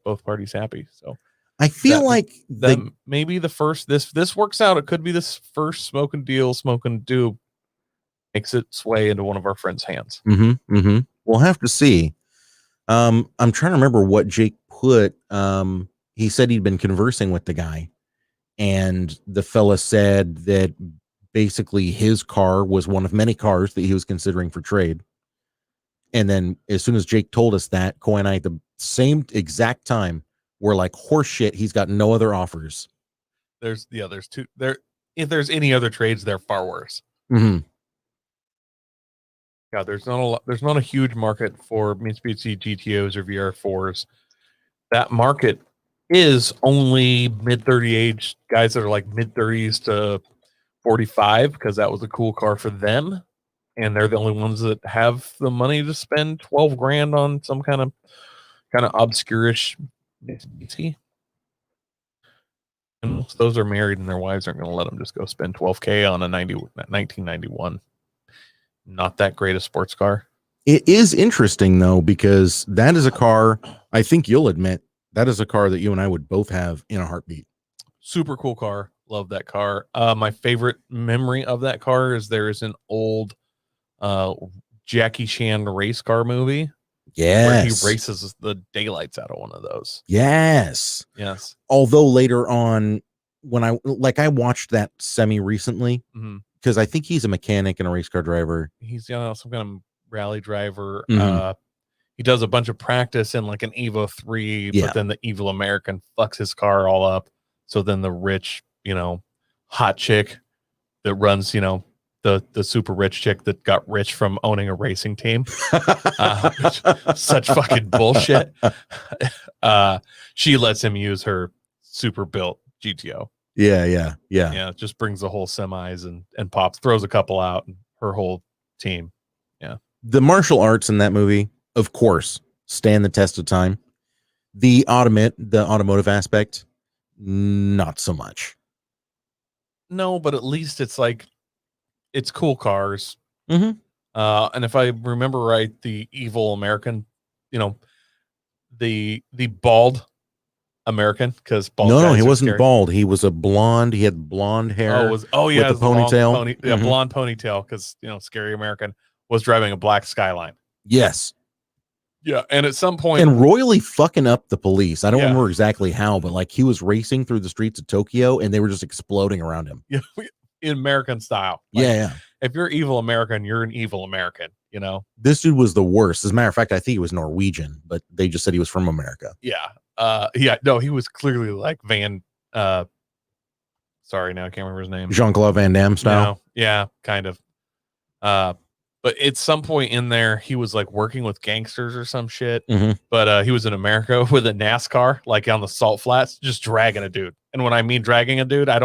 both parties happy. So I feel like maybe the first this works out. It could be this first Smokin Deal, Smokin Doobie makes its way into one of our friends' hands. We'll have to see. I'm trying to remember what Jake put. He said he'd been conversing with the guy, and the fella said that basically his car was one of many cars that he was considering for trade. And then as soon as Jake told us that, Coy and I at the same exact time were like, horse shit, he's got no other offers. There's two there. If there's any other trades, they're far worse. Yeah, there's not a huge market for Mitsubishi GTOs or VR4s. That market is only mid-30 age guys that are like mid-30s to 45, because that was a cool car for them, and they're the only ones that have the money to spend 12 grand on some kind of obscure-ish Mitsubishi. And most of those are married, and their wives aren't going to let them just go spend 12K on a 1991. Not that great a sports car. It is interesting though, because that is a car, I think you'll admit, that is a car that you and I would both have in a heartbeat. Super cool car. Love that car. My favorite memory of that car is there is an old Jackie Chan race car movie. Yes. Where he races the daylights out of one of those. Yes. Yes. Although later on, when I watched that semi recently, because I think he's a mechanic and a race car driver. He's some kind of rally driver. He does a bunch of practice in like an Evo 3, but then the evil American fucks his car all up. So then the rich, hot chick that runs, the super rich chick that got rich from owning a racing team. Such fucking bullshit. She lets him use her super built GTO. Yeah. Just brings the whole semis and pops, throws a couple out, and her whole team. Yeah. The martial arts in that movie, of course, stand the test of time. The automotive aspect, not so much. No, but at least it's like, it's cool cars. And if I remember right, the evil American, the bald American, because no, he wasn't bald. He was a blonde. He had blonde hair. With a ponytail. Blonde ponytail, because scary American was driving a black Skyline. Yes. Yeah, and at some point, and royally fucking up the police. I don't remember exactly how, but like he was racing through the streets of Tokyo, and they were just exploding around him. Yeah, in American style. Like, yeah. If you're evil American, you're an evil American. This dude was the worst. As a matter of fact, I think he was Norwegian, but they just said he was from America. Yeah. No, he was clearly like sorry, now I can't remember his name. Jean-Claude Van Damme style. No, yeah, kind of. But at some point in there, he was like working with gangsters or some shit. But he was in America with a NASCAR, like on the salt flats, just dragging a dude. And when I mean dragging a dude, I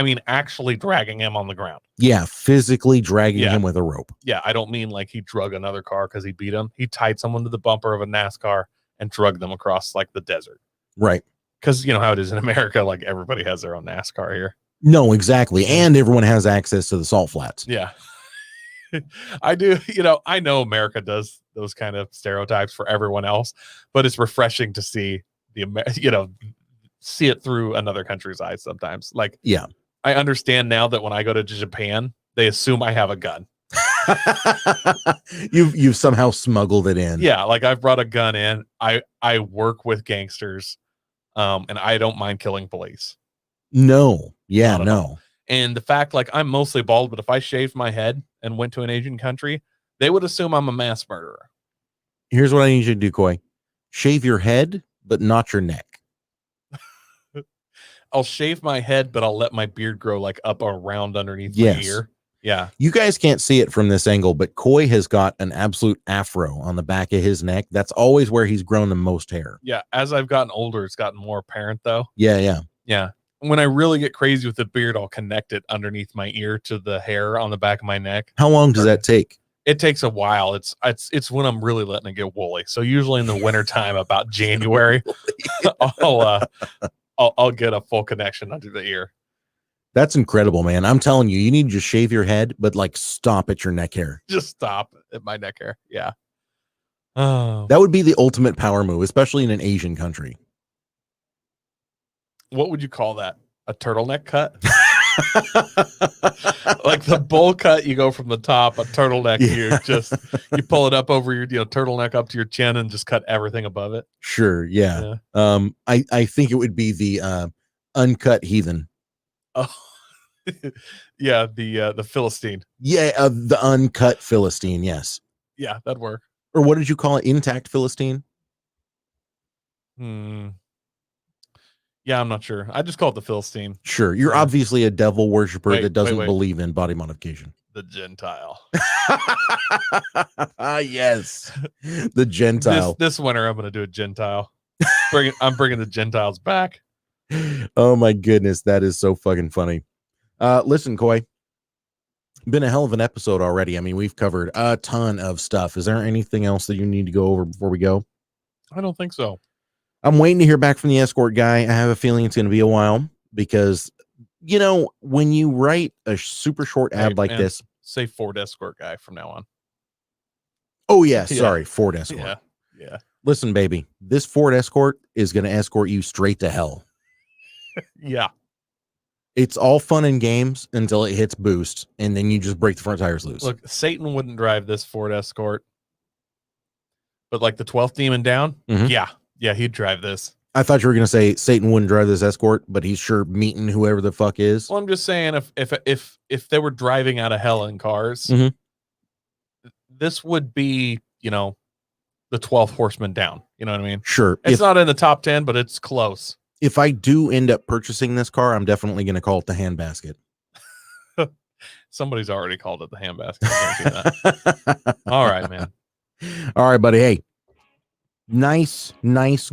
mean actually dragging him on the ground. Yeah, physically dragging him with a rope. Yeah, I don't mean like he drug another car because he beat him. He tied someone to the bumper of a NASCAR and drug them across like the desert. Right. Because you know how it is in America, like everybody has their own NASCAR here. No, exactly. And everyone has access to the salt flats. Yeah. I do. I know America does those kind of stereotypes for everyone else, but it's refreshing to see see it through another country's eyes sometimes. Like, yeah, I understand now that when I go to Japan, they assume I have a gun. You've somehow smuggled it in. Yeah, like I've brought a gun in. I work with gangsters, and I don't mind killing police. No, yeah, no. And the fact, like, I'm mostly bald, but if I shaved my head and went to an Asian country, they would assume I'm a mass murderer. Here's what I need you to do, Coy. Shave your head, but not your neck. I'll shave my head, but I'll let my beard grow like up around underneath my ear. Yeah. You guys can't see it from this angle, but Coy has got an absolute afro on the back of his neck. That's always where he's grown the most hair. Yeah. As I've gotten older, it's gotten more apparent, though. Yeah. When I really get crazy with the beard, I'll connect it underneath my ear to the hair on the back of my neck. How long does that take? It takes a while. It's when I'm really letting it get woolly. So usually in the wintertime, about January, I'll get a full connection under the ear. That's incredible, man. I'm telling you, you need to just shave your head, but like stop at your neck hair. Just stop at my neck hair. Yeah. Oh. That would be the ultimate power move, especially in an Asian country. What would you call that? A turtleneck cut? Like the bowl cut, you go from the top. A turtleneck, you pull it up over your turtleneck up to your chin and just cut everything above it. Sure, yeah. I think it would be the uncut heathen. Oh, yeah, the Philistine. Yeah, the uncut Philistine. Yes. Yeah, that'd work. Or what did you call it? Intact Philistine. Yeah, I'm not sure. I just call it the Philistine. Sure. You're obviously a devil worshiper that doesn't believe in body modification. The Gentile. Yes. The Gentile. This winter, I'm going to do a Gentile. I'm bringing the Gentiles back. Oh, my goodness. That is so fucking funny. Listen, Coy. Been a hell of an episode already. I mean, we've covered a ton of stuff. Is there anything else that you need to go over before we go? I don't think so. I'm waiting to hear back from the escort guy. I have a feeling it's going to be a while because, when you write a super short ad like this. Say Ford Escort guy from now on. Oh, yeah. Sorry. Ford Escort. Yeah. Listen, baby, this Ford Escort is going to escort you straight to hell. Yeah. It's all fun and games until it hits boost, and then you just break the front tires loose. Look, Satan wouldn't drive this Ford Escort, but like the 12th demon down, yeah, he'd drive this. I thought you were going to say Satan wouldn't drive this Escort, but he's sure meeting whoever the fuck is. Well, I'm just saying if they were driving out of hell in cars, this would be, the 12th horseman down. You know what I mean? Sure. It's not in the top 10, but it's close. If I do end up purchasing this car, I'm definitely going to call it the handbasket. Somebody's already called it the handbasket. All right, man. All right, buddy. Hey, nice,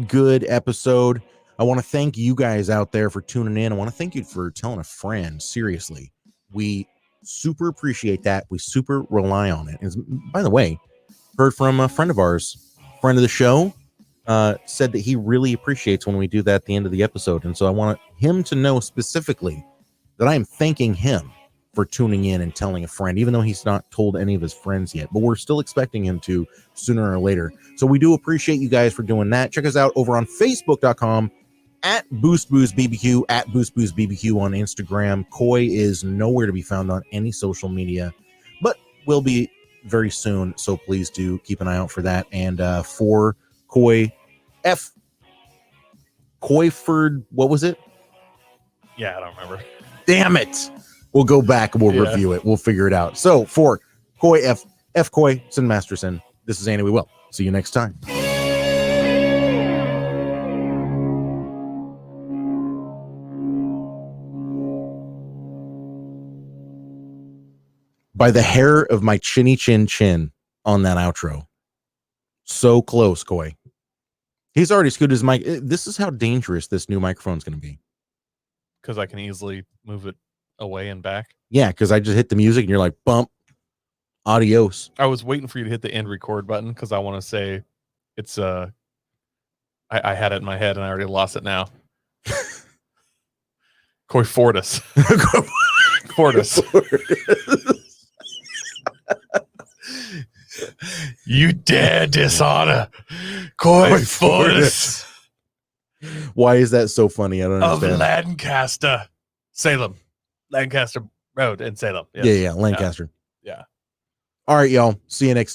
good episode. I want to thank you guys out there for tuning in. I want to thank you for telling a friend. Seriously, we super appreciate that. We super rely on it. And by the way, heard from a friend of ours, friend of the show, said that he really appreciates when we do that at the end of the episode. And so I want him to know specifically that I am thanking him for tuning in and telling a friend, even though he's not told any of his friends yet, but we're still expecting him to sooner or later. So we do appreciate you guys for doing that. Check us out over on Facebook.com at BoostBoozeBBQ, at BoostBoozeBBQ on Instagram. Coy is nowhere to be found on any social media, but will be very soon. So please do keep an eye out for that. And for Coy F. Coyford, what was it? Yeah, I don't remember. Damn it. We'll go back and we'll review it. We'll figure it out. So for Coy F. Coy, Sin Masterson, this is Andy. We will see you next time. By the hair of my chinny chin on that outro. So close, Coy. He's already scooted his mic. This is how dangerous this new microphone is going to be. Because I can easily move it away and back. Yeah, because I just hit the music and you're like, bump, adios. I was waiting for you to hit the end record button because I want to say it's I had it in my head and I already lost it now. Coy Fortis. Fortis. You dare dishonor Coy Fortis. Why is that so funny? I don't understand. Of Lancaster, Salem. Lancaster Road in Salem. Yes. Yeah, Lancaster. Yeah. All right, y'all. See you next